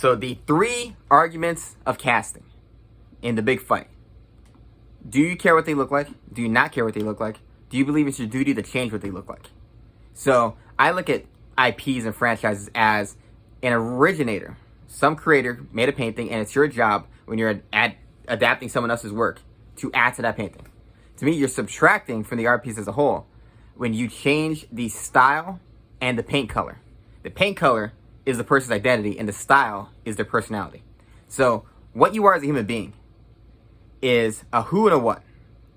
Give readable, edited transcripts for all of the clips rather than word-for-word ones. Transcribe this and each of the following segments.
So the 3 arguments of casting in the big fight. Do you care what they look like? Do you not care what they look like? Do you believe it's your duty to change what they look like? So I look at IPs and franchises as an originator. Some creator made a painting, and it's your job when you're adapting someone else's work to add to that painting. To me, you're subtracting from the art piece as a whole when you change the style and the paint color. The paint color is the person's identity, and the style is their personality. So what you are as a human being is a who and a what.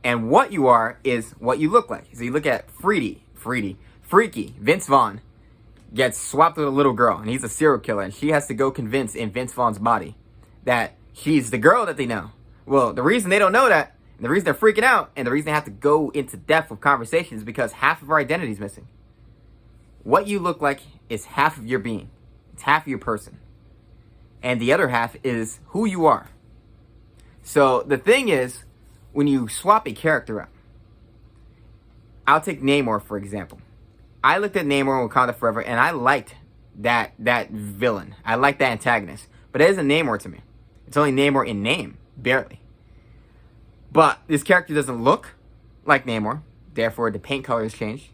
And what you are is what you look like. So you look at Freaky, Vince Vaughn gets swapped with a little girl, and he's a serial killer, and she has to go convince in Vince Vaughn's body that she's the girl that they know. Well, the reason they don't know that, and the reason they're freaking out, and the reason they have to go into depth with conversations is because half of our identity is missing. What you look like is half of your being. It's half of your person. And the other half is who you are. So the thing is, when you swap a character out, I'll take Namor, for example. I looked at Namor in Wakanda Forever, and I liked that villain. I liked that antagonist. But it isn't Namor to me. It's only Namor in name, barely. But this character doesn't look like Namor, therefore the paint color has changed.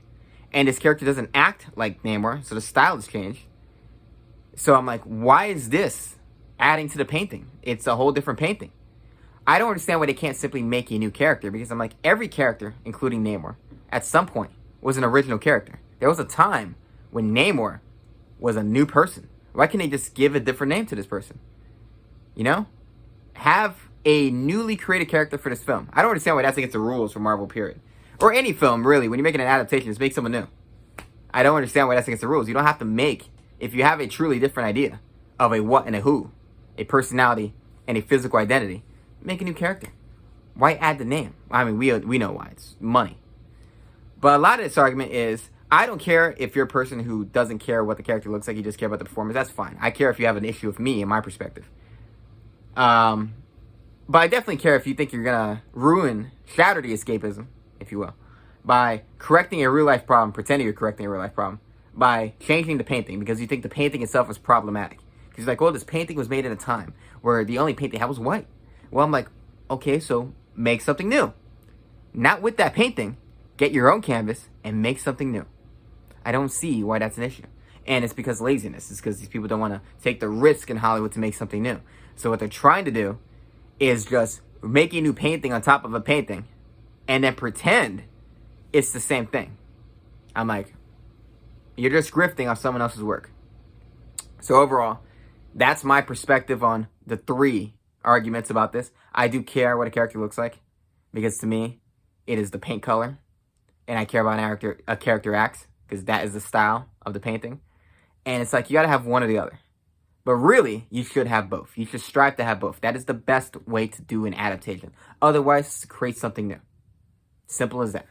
And this character doesn't act like Namor, so the style has changed. So I'm like, why is this adding to the painting? It's a whole different painting. I don't understand why they can't simply make a new character, because I'm like, every character, including Namor, at some point was an original character. There was a time when Namor was a new person. Why can't they just give a different name to this person? You know? Have a newly created character for this film. I don't understand why that's against the rules for Marvel, period. Or any film, really. When you're making an adaptation, just make someone new. I don't understand why that's against the rules. You don't have to make, if you have a truly different idea of a what and a who, a personality and a physical identity, make a new character. Why add the name? I mean, we know why. It's money. But a lot of this argument is, I don't care if you're a person who doesn't care what the character looks like, you just care about the performance. That's fine. I care if you have an issue with me and my perspective. But I definitely care if you think you're going to shatter the escapism, if you will, by correcting a real-life problem, pretending you're correcting a real-life problem, by changing the painting because you think the painting itself is problematic. Because you're like, well, this painting was made at a time where the only paint they had was white. Well, I'm like, okay, so make something new. Not with that painting. Get your own canvas and make something new. I don't see why that's an issue. And it's because laziness. It's because these people don't want to take the risk in Hollywood to make something new. So what they're trying to do is just make a new painting on top of a painting and then pretend it's the same thing. I'm like, you're just grifting off someone else's work. So overall, that's my perspective on the 3 arguments about this. I do care what a character looks like, because to me, it is the paint color, and I care about how a character acts, because that is the style of the painting. And it's like, you got to have one or the other. But really, you should have both. You should strive to have both. That is the best way to do an adaptation. Otherwise, create something new. Simple as that.